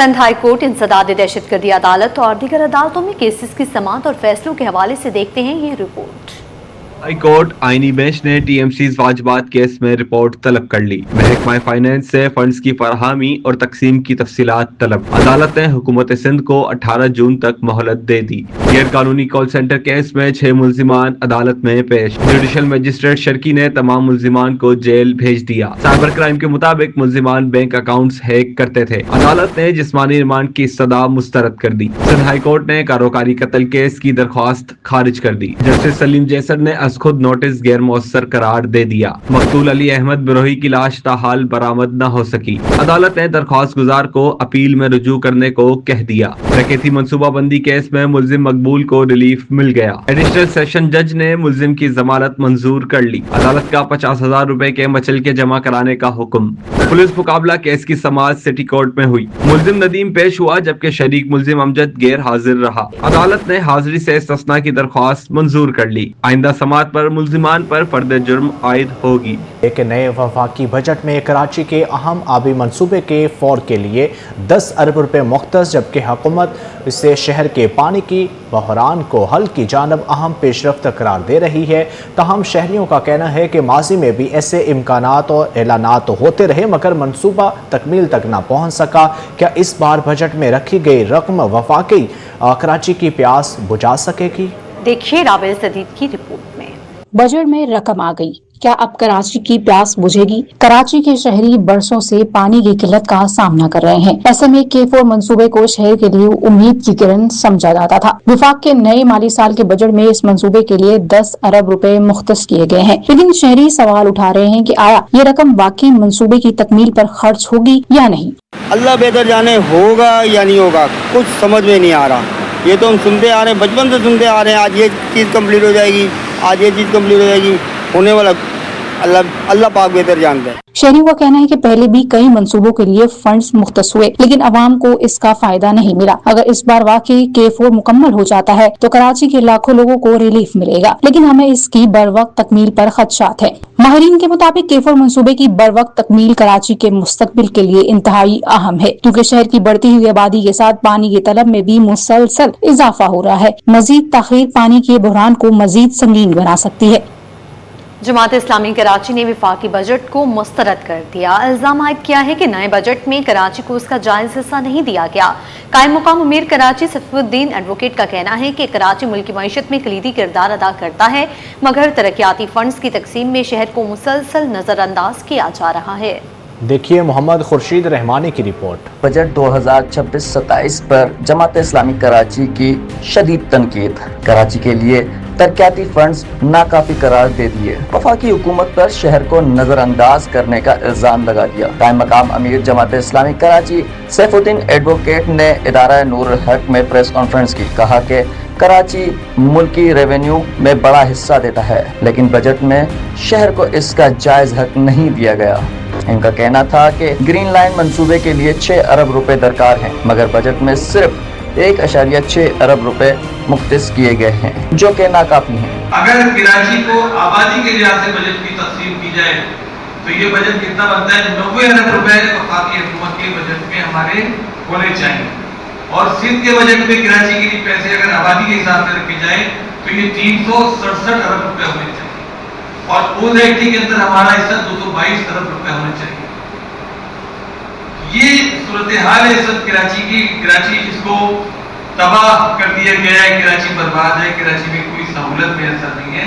Sindh high court انسداد دہشت گردی عدالت اور دیگر عدالتوں میں کیسز کی سماعت اور فیصلوں کے حوالے سے دیکھتے ہیں یہ رپورٹ۔ ہائی کورٹ آئینی بینچ نے ٹی ایم سیز واجبات کیس میں رپورٹ طلب کر لی۔ محکمہ فائنانس سے فنڈز کی فراہمی اور تقسیم کی تفصیلات طلب۔ عدالت نے حکومت سندھ کو 18 جون تک مہلت دے دی۔ غیر قانونی کال سینٹر کیس میں 6 ملزمان عدالت میں پیش۔ جوڈیشل مجسٹریٹ شرکی نے تمام ملزمان کو جیل بھیج دیا۔ سائبر کرائم کے مطابق ملزمان بینک اکاؤنٹس ہیک کرتے تھے۔ عدالت نے جسمانی ریمانڈ کی استدعا مسترد کر دی۔ سندھ ہائی کورٹ نے کاروکاری قتل کیس کی درخواست خارج کر دی۔ جسٹس سلیم جیسر نے از خود نوٹس غیر مؤثر قرار دے دیا۔ مقتول علی احمد بروہی کی لاش تاحال برآمد نہ ہو سکی۔ عدالت نے درخواست گزار کو اپیل میں رجوع کرنے کو کہہ دیا۔ ڈکیتی منصوبہ بندی کیس میں ملزم مقبول کو ریلیف مل گیا۔ ایڈیشنل سیشن جج نے ملزم کی ضمانت منظور کر لی۔ عدالت کا 50,000 روپے کے مچل کے جمع کرانے کا حکم۔ پولیس مقابلہ کیس کی سماعت سٹی کورٹ میں ہوئی۔ ملزم ندیم پیش ہوا جبکہ شریک ملزم امجد غیر حاضر رہا۔ عدالت نے حاضری سے استثناء کی درخواست منظور کر لی۔ آئندہ سماعت پر ملزمان پر فرد جرم عائد ہوگی۔ ایک نئے وفاقی بجٹ میں کراچی کے اہم آبی منصوبے کے فور کے لیے 10 ارب روپے مختص، جبکہ حکومت اسے شہر کے پانی کی بحران کو حل کی جانب اہم پیش رفت قرار دے رہی ہے۔ تاہم شہریوں کا کہنا ہے کہ ماضی میں بھی ایسے امکانات اور اعلانات ہوتے رہے مگر منصوبہ تکمیل تک نہ پہنچ سکا۔ کیا اس بار بجٹ میں رکھی گئی رقم وفاقی کراچی کی پیاس بجھا سکے گی؟ دیکھیے رابع صدیق کی رپورٹ میں۔ بجٹ میں رقم آ گئی، کیا اب کراچی کی پیاس بجھے گی؟ کراچی کے شہری برسوں سے پانی کی قلت کا سامنا کر رہے ہیں۔ ایسے میں K4 منصوبے کو شہر کے لیے امید کی کرن سمجھا جاتا تھا۔ وفاق کے نئے مالی سال کے بجٹ میں اس منصوبے کے لیے 10 ارب روپے مختص کیے گئے ہیں، لیکن شہری سوال اٹھا رہے ہیں کہ آیا یہ رقم واقعی منصوبے کی تکمیل پر خرچ ہوگی یا نہیں؟ اللہ بہتر جانے ہوگا یا نہیں ہوگا، کچھ سمجھ میں نہیں آ رہا۔ یہ تو ہم سنتے آ رہے ہیں، بچپن سے سنتے آ رہے ہیں، آج یہ چیز کمپلیٹ ہو جائے گی، آج یہ چیز کمپلیٹ ہو جائے گی، ہونے والا اللہ پاک بہتر جانتا ہے۔ شہریوں کا کہنا ہے کہ پہلے بھی کئی منصوبوں کے لیے فنڈز مختص ہوئے لیکن عوام کو اس کا فائدہ نہیں ملا۔ اگر اس بار واقعی K4 مکمل ہو جاتا ہے تو کراچی کے لاکھوں لوگوں کو ریلیف ملے گا، لیکن ہمیں اس کی بروقت تکمیل پر خدشات ہیں۔ ماہرین کے مطابق K4 منصوبے کی بروقت تکمیل کراچی کے مستقبل کے لیے انتہائی اہم ہے، کیونکہ شہر کی بڑھتی ہوئی آبادی کے ساتھ پانی کی طلب میں بھی مسلسل اضافہ ہو رہا ہے۔ مزید تاخیر پانی کے بحران کو مزید سنگین بنا سکتی ہے۔ جماعت اسلامی کراچی نے وفاقی بجٹ کو مسترد کر دیا۔ الزام عائد کیا ہے کہ نئے بجٹ میں کراچی کو اس کا جائز حصہ نہیں دیا گیا۔ قائم مقام امیر کراچی صفی الدین ایڈوکیٹ کا کہنا ہے کہ کراچی ملکی معیشت میں کلیدی کردار ادا کرتا ہے مگر ترقیاتی فنڈز کی تقسیم میں شہر کو مسلسل نظر انداز کیا جا رہا ہے۔ دیکھیے محمد خورشید رحمانی کی رپورٹ۔ بجٹ 2026-27 پر جماعت اسلامی کراچی کی شدید تنقید۔ کراچی کے لیے ترقیاتی فنڈز ناکافی قرار دے دیے۔ وفاقی حکومت پر شہر کو نظر انداز کرنے کا الزام لگا دیا۔ قائم مقام امیر جماعت اسلامی کراچی سیف الدین ایڈوکیٹ نے ادارہ نور الحق میں پریس کانفرنس کی، کہا کہ کراچی ملکی ریونیو میں بڑا حصہ دیتا ہے لیکن بجٹ میں شہر کو اس کا جائز حق نہیں دیا گیا۔ ان کا کہنا تھا کہ گرین لائن منصوبے کے لیے 6 ارب روپے درکار ہیں مگر بجٹ میں صرف 1.6 ارب روپے مختص کیے گئے ہیں جو کہ ناکافی ہیں۔ اگر کراچی کو آبادی کے لحاظ سے بجٹ کی تقسیم کی جائے تو یہ بجٹ کتنا بنتا ہے؟ 90 ارب روپے وفاقی حکومت کے بجٹ میں ہمارے ہونے چاہیے، اور سندھ کے بجٹ میں کراچی کے لیے پیسے اگر آبادی کے حساب سے رکھے جائیں تو یہ 367 ارب روپے ہونے چاہیے، اور فوڈ ایکٹنگ کے اندر ہمارا حصہ 222 ارب روپے ہونے چاہیے۔ یہ صورتحال ہے سب کراچی کی۔ کراچی اس کو تباہ کر دیا گیا ہے، کراچی برباد ہے، کراچی میں کوئی سہولت میسر نہیں ہے،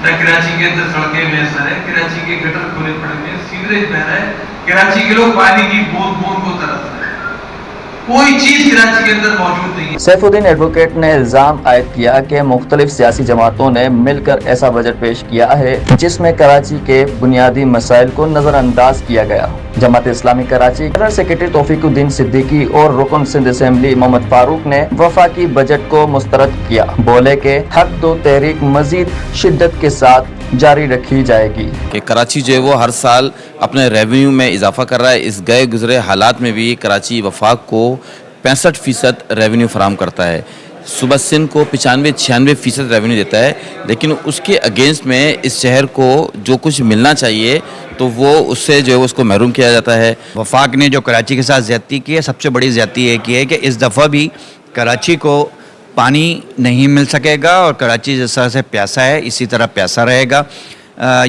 نہ کراچی کے اندر سڑکیں میسر ہیں، کراچی کے گٹر کھلے پڑے ہوئے ہیں، سیوریج بہ رہا ہے، کراچی کے لوگ پانی کی بوند بوند کو ترس رہے ہیں، کوئی چیز کراچی کے اندر موجود نہیں ہے۔ سیف الدین ایڈوکیٹ نے الزام عائد کیا کہ مختلف سیاسی جماعتوں نے مل کر ایسا بجٹ پیش کیا ہے جس میں کراچی کے بنیادی مسائل کو نظر انداز کیا گیا۔ جماعت اسلامی کراچی جنرل سیکرٹری توفیق الدین صدیقی اور رکن سندھ اسمبلی محمد فاروق نے وفاقی بجٹ کو مسترد کیا، بولے کہ حق تو تحریک مزید شدت کے ساتھ جاری رکھی جائے گی۔ کہ کراچی جو ہے وہ ہر سال اپنے ریونیو میں اضافہ کر رہا ہے۔ اس گئے گزرے حالات میں بھی کراچی وفاق کو 65% ریونیو فراہم کرتا ہے، صوبہ سندھ کو 95-96% ریونیو دیتا ہے، لیکن اس کے اگینسٹ میں اس شہر کو جو کچھ ملنا چاہیے तो वो उससे जो है उसको महरूम किया जाता है। वफाक ने जो कराची के साथ ज़्यादती की है, सबसे बड़ी ज़्यादती एक ये है कि इस दफ़ा भी कराची को पानी नहीं मिल सकेगा और कराची जिस तरह से प्यासा है इसी तरह प्यासा रहेगा।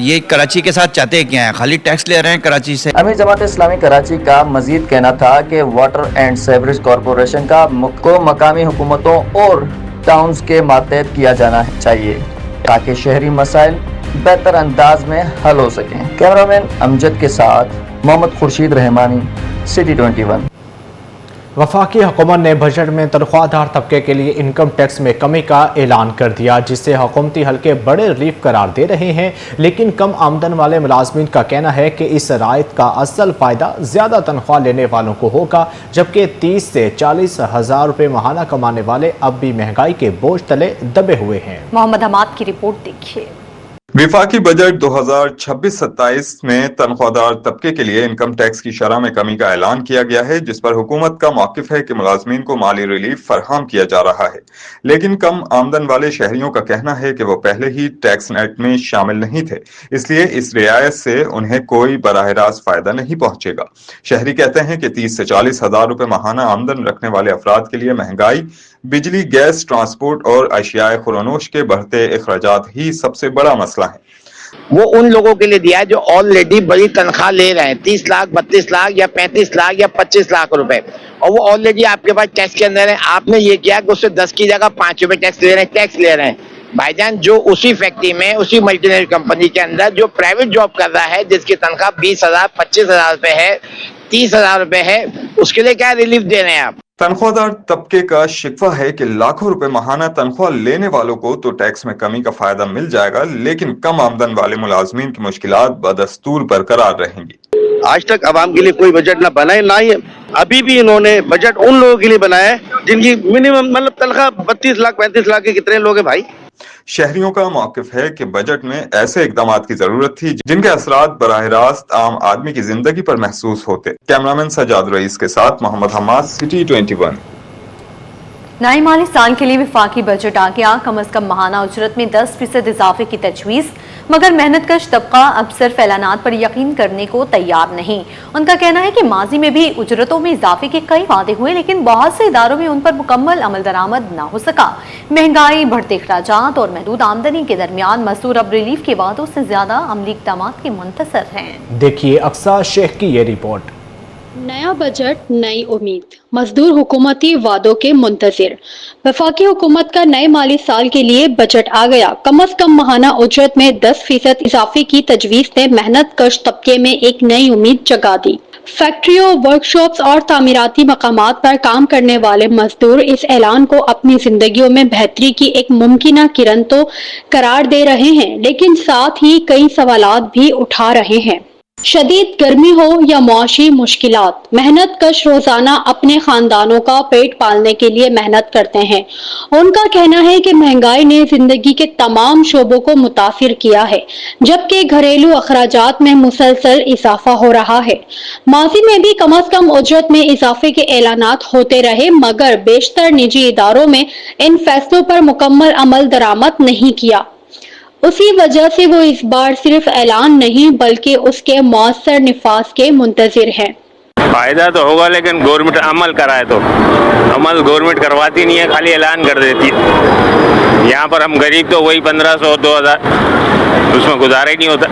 ये कराची के साथ चाहते क्या हैं, खाली टैक्स ले रहे हैं कराची से। अमीर जमात इस्लामी कराची का मजीद कहना था कि वाटर एंड सीवरेज कॉरपोरेशन को मकामी हुकूमतों और टाउन्स के मातहत किया जाना चाहिए ताकि शहरी मसाइल बेहतर अंदाज में हल हो सकें। कैमरामैन अमजद के साथ मोहम्मद खुर्शीद रहमानी, सिटी 21। वफाकी हुकूमत ने बजट में तनख्वाहदार तबके के लिए इनकम टैक्स में कमी का ऐलान कर दिया, जिससे हुकूमती हल्के बड़े रिलीफ करार दे रहे हैं। लेकिन कम आमदन वाले मुलाजमीन का कहना है कि इस रायत का असल फ़ायदा ज़्यादा तनख्वाह लेने वालों को होगा, जबकि 30 से 40 हज़ार रुपये माहाना कमाने वाले अब भी महंगाई के बोझ तले दबे हुए हैं। मोहम्मद हमाद की रिपोर्ट देखिए। विफाकी बजट 2026-27 में तनख्वाहदार तबके के लिए इनकम टैक्स की शरह में कमी का ऐलान किया गया है, जिस पर हुकूमत का मौक़िफ़ है कि मुलाजमीन को माली रिलीफ फराहम किया जा रहा है। लेकिन कम आमदन वाले शहरियों का कहना है कि वो पहले ही टैक्स नेट में शामिल नहीं थे, इसलिए इस रियायत से उन्हें कोई बराह रास्त फायदा नहीं पहुंचेगा। शहरी कहते हैं कि 30 से 40 हज़ार रुपये माहाना आमदन रखने वाले अफराद के लिए महंगाई, बिजली, गैस, ट्रांसपोर्ट और अशियाए खुरानोश के बढ़ते अखराजात ही सबसे बड़ा मसला है। वो उन लोगों के लिए दिया है जो ऑलरेडी बड़ी तनख्वाह ले रहे हैं, 30 लाख, 32 लाख या 35 लाख या 25 लाख रुपए, और वो ऑलरेडी आपके पास टैक्स के अंदर है। आपने ये किया कि उससे 10 की जगह 5 रुपए टैक्स ले रहे हैं। भाईजान, जो उसी फैक्ट्री में, उसी मल्टीनेशनल कंपनी के अंदर जो प्राइवेट जॉब कर रहा है, जिसकी तनख्वाह 20,000, 25,000 रुपए है, 30,000 रुपए है, उसके लिए क्या रिलीफ दे रहे हैं आप? तनख्वाहदार तबके का शिकवा है कि लाखों रुपए माहाना तनख्वाह लेने वालों को तो टैक्स में कमी का फायदा मिल जाएगा, लेकिन कम आमदन वाले मुलाजमीन की मुश्किलात बदस्तूर बरकरार रहेंगी। आज तक आवाम के लिए कोई बजट ना बनाए, ना ही अभी भी इन्होंने बजट उन लोगों के लिए बनाया है जिनकी मिनिमम मतलब तनख्वाह 32 लाख 35 लाख के कितने लोग हैं भाई। शहरियों का मौक़िफ़ है कि बजट में ऐसे इक़दामात की जरूरत थी जिनके असरात बराह रास्त आम आदमी की जिंदगी पर महसूस होते। कैमरामैन सजाद रईस के साथ मोहम्मद हमाद, सिटी 21। नए माली साल के लिए वफाकी बजट आ गया। कम अज कम माहाना उजरत में 10% इजाफे की तजवीज़, मगर मेहनतकश तबका अब सिर्फ ऐलानात पर यकीन करने को तैयार नहीं। उनका कहना है कि माजी में भी उजरतों में इजाफे के कई वादे हुए, लेकिन बहुत से इदारों में उन पर मुकम्मल अमल दरामद न हो सका। महंगाई, बढ़ते अखराजात और महदूद आमदनी के दरमियान मजदूर अब रिलीफ के वादों से ज्यादा अमली इक़दामात के मुंतज़र हैं। देखिए अक्सा शेख की ये रिपोर्ट। नया बजट, नई उम्मीद, मजदूर हुकूमती वादों के मुंतजिर। वफाकी हुकूमत का नए माली साल के लिए बजट आ गया। कम अज कम माहाना उजरत में 10% इजाफे की तजवीज़ ने मेहनत कश तबके में एक नई उम्मीद जगा दी। फैक्ट्रियों, वर्कशॉप्स और तामीराती मकामात पर काम करने वाले मजदूर इस ऐलान को अपनी जिंदगियों में बेहतरी की एक मुमकिना किरण तो करार दे रहे हैं, लेकिन साथ ही कई सवालात भी उठा रहे हैं। शदीद गर्मी हो या मुआशी मुश्किलात, मेहनत कश रोजाना अपने खानदानों का पेट पालने के लिए मेहनत करते हैं। उनका कहना है कि महंगाई ने जिंदगी के तमाम शोबों को मुतासिर किया है, जबकि घरेलू अखराजात में मुसलसल इजाफा हो रहा है। माजी में भी कम अज कम उजरत में इजाफे के ऐलानात होते रहे, मगर बेशतर निजी इदारों में इन फैसलों पर मुकम्मल अमल दरामद नहीं किया। उसी वजह से वो इस बार सिर्फ ऐलान नहीं बल्कि उसके मौसर निफाज के मुंतजिर हैं। फायदा तो होगा, लेकिन गवर्नमेंट अमल कराए तो। अमल गवर्नमेंट करवाती नहीं है, खाली ऐलान कर देती है। यहाँ पर हम गरीब तो वही 1500 2000 उसमें गुजारा ही नहीं होता।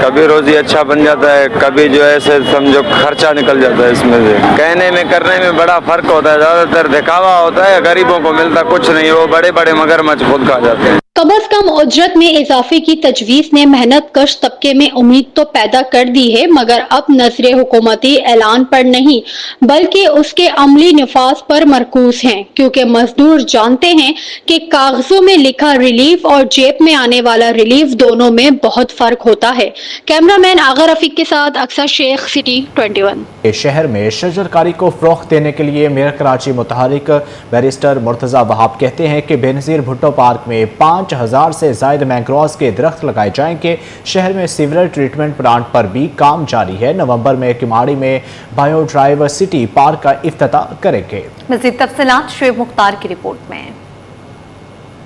कभी रोजी अच्छा बन जाता है, कभी जो है समझो खर्चा निकल जाता है। इसमें से कहने में करने में बड़ा फर्क होता है। ज्यादातर दिखावा होता है, गरीबों को मिलता कुछ नहीं, वो बड़े बड़े मगरमच्छ खुद खा जाते हैं। कम अज कम उजरत में इजाफे की तजवीज़ ने मेहनत कश तबके में उम्मीद तो पैदा कर दी है, मगर अब नजरे हुकूमती ऐलान पर नहीं बल्कि उसके अमली नफाज पर मरकूज हैं, क्योंकि मजदूर जानते हैं कि कागजों में लिखा रिलीफ और जेब में आने वाला रिलीफ दोनों में बहुत फर्क होता है। कैमरामैन आगा रफीक के साथ अक्सा शेख, सिटी 21। शहर में शजरकारी को फ़रोग़ देने के लिए मेयर कराची मुतहरिक बैरिस्टर मुर्तज़ा वहाब कहते हैं कि बेनज़ीर भुट्टो पार्क में 5,000 से ज़ायद मैंग्रोव्स के दरख्त लगाए जाएंगे। शहर में सीवरेज ट्रीटमेंट प्लांट पर भी काम जारी है। नवंबर में किमाड़ी में बायो ड्राइव सिटी पार्क का इफ्तिताह करेंगे। मज़ीद तफसीलात शुएब मुख्तार की रिपोर्ट में।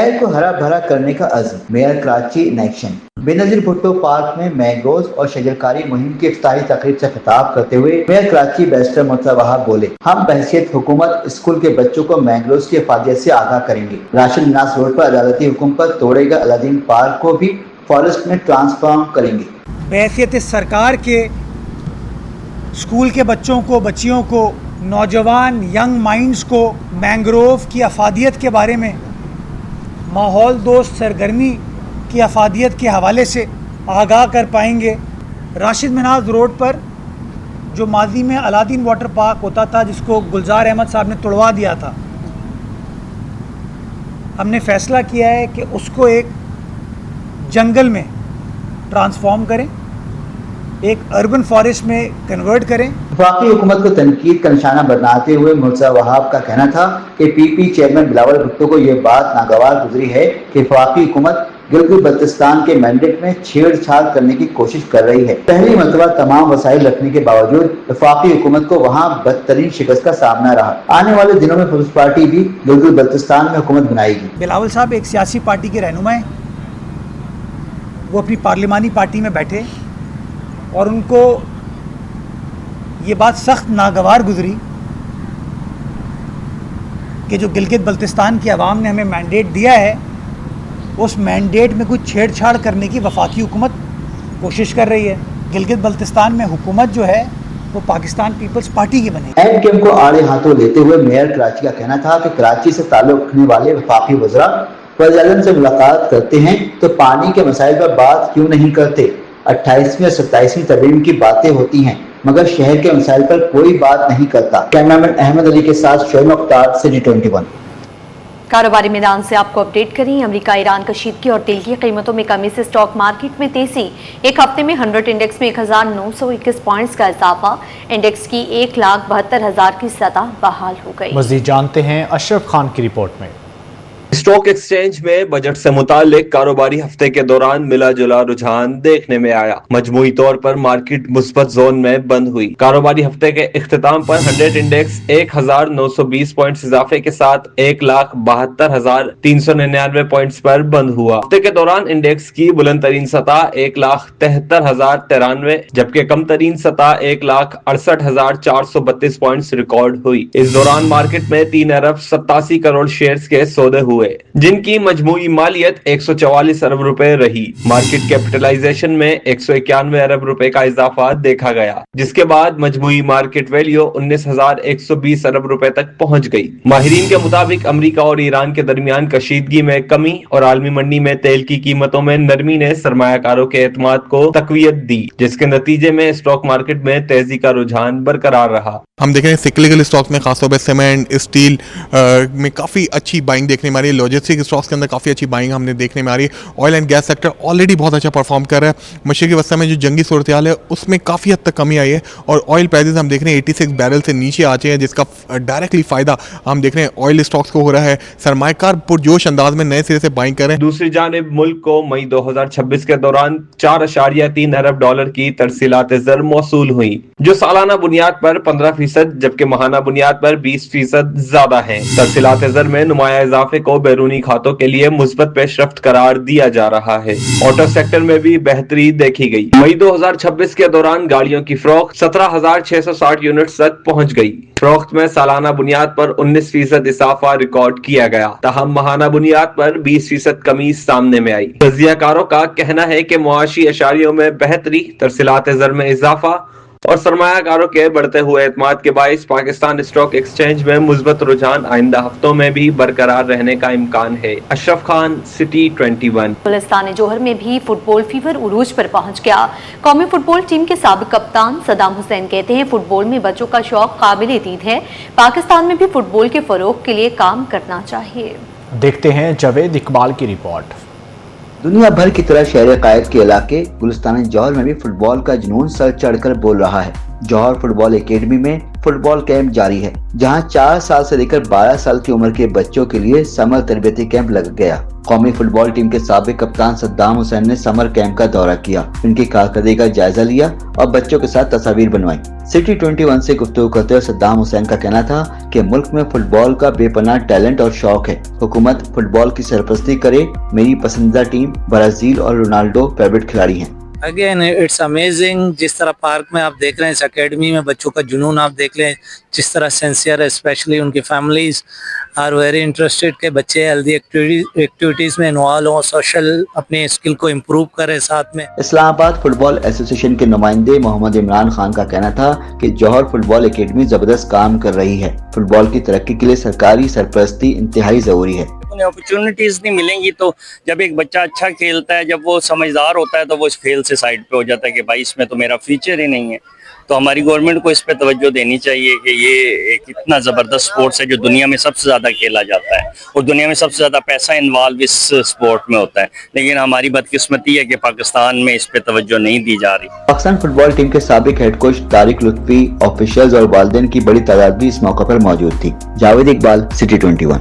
शहर को हरा भरा करने का अज़्म, mayor Karachi in action. Benazir Bhutto park में मैंग्रोव और शजरकारी मुहिम की इफ्तारी तकरीब से खिताब करते हुए मेयर कराची बैरिस्टर मुर्तज़ा वहाब बोले, हम बहैसियत हुकूमत स्कूल के बच्चों को मैंग्रोव की अफादियत से आगाह करेंगे। राशिद मिनास रोड पर अदालती हुक्म पर तोड़ेगा अलादीन पार्क को भी फॉरेस्ट में ट्रांसफॉर्म करेंगे। बहैसियत सरकार के स्कूल के बच्चों को, बच्चियों को, नौजवान यंग माइंड्स को मैंग्रोव की अफादियत के बारे में, माहौल दोस्त सरगर्मी की अफादियत के हवाले से आगाह कर पाएंगे। राशिद मिनास रोड पर जो माजी में अलादीन वाटर पार्क होता था, जिसको गुलजार अहमद साहब ने तोड़वा दिया था, हमने फैसला किया है कि उसको एक जंगल में ट्रांसफॉर्म करें, एक अर्बन फॉरेस्ट में कन्वर्ट करें। वफाकी हुकूमत को तनकीद का निशाना बनाते हुए मुर्तज़ा वहाब का कहना था कि पीपी चेयरमैन बिलावल भुट्टो को ये बात नागवार गुजरी है कि वफाकी हुकूमत गिलगित बल्तिस्तान के मैंडेट में छेड़छाड़ करने की कोशिश कर रही है। पहली मरतबा तमाम वसाइल रखने के बावजूद वफाकी हुकूमत को वहाँ बदतरीन शिकस्त का सामना रहा। आने वाले दिनों में पीपल्स पार्टी भी गिलगित बल्तिस्तान में हुकूमत बनाएगी। बिलावल साहब एक सियासी पार्टी के रहनुमा हैं, वो अपनी पार्लिमानी पार्टी में बैठे और उनको ये बात सख्त नागवार गुजरी कि जो गिलगित बल्तिस्तान की आवाम ने हमें मैंडेट दिया है, उस मैंडेट में कुछ छेड़छाड़ करने की वफाकी हुकूमत कोशिश कर रही है। गिलगित बल्तिस्तान में हुकूमत जो है वो पाकिस्तान पीपल्स पार्टी की बनेगी। एमकेएम को आड़े हाथों लेते हुए मेयर कराची का कहना था कि कराची से ताल्लुक रखने वाले वफाकी वज़रा वज़ीर-ए-आज़म से मुलाकात करते हैं तो पानी के मसाइल पर बात क्यों नहीं करते। 28वीं और 27वीं तरमीम की बातें होती हैं मगर शहर के मसाइल पर कोई बात नहीं करता। कैमरामैन अहमद अली के साथ शोएब मुख्तार, सिटी 21। कारोबारी मैदान से आपको अपडेट करें। अमेरिका ईरान कशीदगी और तेल की कीमतों में कमी से स्टॉक मार्केट में तेजी। एक हफ्ते में 100 इंडेक्स में 1921 पॉइंट्स का इजाफा। इंडेक्स की 1,72,000 की सतह बहाल हो गई। मज़ीद जानते हैं अशरफ खान की रिपोर्ट में। स्टॉक एक्सचेंज में बजट से मुतालिक कारोबारी हफ्ते के दौरान मिला जुला रुझान देखने में आया। मजमूई तौर पर मार्केट मुस्बत जोन में बंद हुई। कारोबारी हफ्ते के इख्तिताम पर 100 इंडेक्स 1,920 पॉइंट्स इजाफे के साथ 1,72,399 पॉइंट्स पर बंद हुआ। हफ्ते के दौरान इंडेक्स की बुलंद तरीन सतह 1,73,093 जबकि कम तरीन सतह 1,68,432 पॉइंट्स रिकॉर्ड हुई। इस दौरान मार्केट में 3 अरब 87 करोड़ शेयर्स के सौदे हुए, जिनकी मजमूई मालियत 144 अरब रुपए रही। मार्केट कैपिटलाइजेशन में 191 अरब रुपए का इजाफा देखा गया, जिसके बाद मजमूई मार्केट वैल्यू 19,120 अरब रुपए तक पहुंच गई। माहिरीन के मुताबिक अमेरिका और ईरान के दरमियान कशीदगी में कमी और आलमी मंडी में तेल की कीमतों में नरमी ने सरमायाकारों के एतमाद को तकवीत दी, जिसके नतीजे में स्टॉक मार्केट में तेजी का रुझान बरकरार रहा। हम देख रहे हैं सिक्लिकल स्टॉक्स में खासतौर पर सीमेंट, स्टील में काफ़ी अच्छी बाइंग देखने में आ रही है। लॉजिस्टिक स्टॉक्स के अंदर काफ़ी अच्छी बाइंग हमने देखने में आ रही है। Oil and gas sector already बहुत अच्छा परफॉर्म कर रहा है। मशरक़ी वस्ती में जो जंगी सूरत हाल है उसमें काफ़ी हद तक कमी आई है और ऑयल प्राइसेस हम देख रहे हैं 86 बैरल से नीचे आ चुके हैं, जिसका डायरेक्टली फ़ायदा हम देख रहे हैं ऑयल स्टॉक्स को हो रहा है। सरमायाकार पुरजोश अंदाज में नए सिरे से बाइंग कर रहे हैं। दूसरी जानिब मुल्क को मई 2026 के दौरान 4.3 अरब डॉलर की तरसीलात ज़र मौसूल हुई, जो सालाना बुनियाद पर 15% जबकि माहाना बुनियाद पर 20% ज्यादा है। तरसीलात ज़र में नुमाया इजाफे को बैरूनी खातों के लिए मुस्बत पेशरफ्त करार दिया जा रहा है। ऑटो सेक्टर में भी बेहतरी देखी गई। मई 2026 के दौरान गाड़ियों की फरोख्त 17,660 यूनिट्स तक पहुंच गई। फरोख्त में सालाना बुनियाद पर 19% इजाफा रिकॉर्ड किया गया, ताहम माहाना बुनियाद पर 20% कमी सामने में आई। तज्जियाकारों का कहना है कि मुआशी अशारियों में बेहतरी, तरसीलात ज़र में इजाफा और सरमायाकारों के बढ़ते हुए एतमाद के बाइस पाकिस्तान स्टॉक एक्सचेंज में मुस्बत रुझान आइंदा हफ्तों में भी बरकरार रहने का इम्कान है। अशरफ खान, सिटी 21। गुलिस्तान जोहर में भी फुटबॉल फीवर उरूज पर पहुंच गया। कौमी फुटबॉल टीम के साबिक कप्तान सदाम हुसैन कहते हैं, फुटबॉल में बच्चों का शौक काबिल दीद है। पाकिस्तान में भी फुटबॉल के फरोग के लिए काम करना चाहिए। देखते हैं जावेद इकबाल की रिपोर्ट। दुनिया भर की तरह शहर कायद के इलाके गुलिस्तान जौहर में भी फुटबॉल का जुनून सर चढ़कर बोल रहा है। जौहर फुटबॉल एकेडमी में फुटबॉल कैंप जारी है, जहां 4 साल से लेकर 12 साल की उम्र के बच्चों के लिए समर तरबियती कैंप लग गया। कौमी फुटबॉल टीम के साबिक कप्तान सद्दाम हुसैन ने समर कैंप का दौरा किया, उनकी कारकर्दगी का जायजा लिया और बच्चों के साथ तस्वीर बनवाई। सिटी 21 से गुफ्तगू करते हुए सद्दाम हुसैन का कहना था कि मुल्क में फुटबॉल का बेपनाह टैलेंट और शौक है। हुकूमत फुटबॉल की सरपरस्ती करे। मेरी पसंदीदा टीम ब्राजील और रोनाल्डो फेवरेट खिलाड़ी हैं। अगेन इट्स अमेजिंग, जिस तरह पार्क में आप देख रहे हैं, इस एकेडमी में बच्चों का जुनून आप देख लें, जिस तरह सिंसियर है, स्पेशली उनकी फैमिलीज आर वेरी इंटरेस्टेड के बच्चे हेल्दी एक्टिविटीज में इन्वॉल्व हों, सोशल अपने स्किल को इम्प्रूव करें साथ में। इस्लामाबाद फुटबॉल एसोसिएशन के नुमाइंदे मोहम्मद इमरान खान का कहना था कि जौहर फुटबॉल एकेडमी जबरदस्त काम कर रही है। फुटबॉल की तरक्की के लिए सरकारी सरपरस्ती इंतहाई जरूरी है। उन्हें अपॉर्चुनिटीज नहीं मिलेंगी तो जब एक बच्चा अच्छा खेलता है, जब वो समझदार होता है, तो वो इस खेल से साइड पे हो जाता है कि भाई इसमें तो मेरा फ्यूचर ही नहीं है। तो हमारी गवर्नमेंट को इस पे तवज्जो देनी चाहिए कि ये एक इतना ज़बरदस्त स्पोर्ट्स है जो दुनिया में सबसे ज़्यादा खेला जाता है और दुनिया में सबसे ज़्यादा पैसा इन्वॉल्व इस स्पोर्ट में होता है, लेकिन हमारी बदकिस्मती है कि पाकिस्तान में इस पे तवज्जो नहीं दी जा रही। पाकिस्तान फुटबॉल टीम के साबिक हेड कोच तारिक लुत्फी, ऑफिशियल्स और वालिदैन की बड़ी तादाद भी इस मौके पर मौजूद थी। जावेद इकबाल, सिटी 21।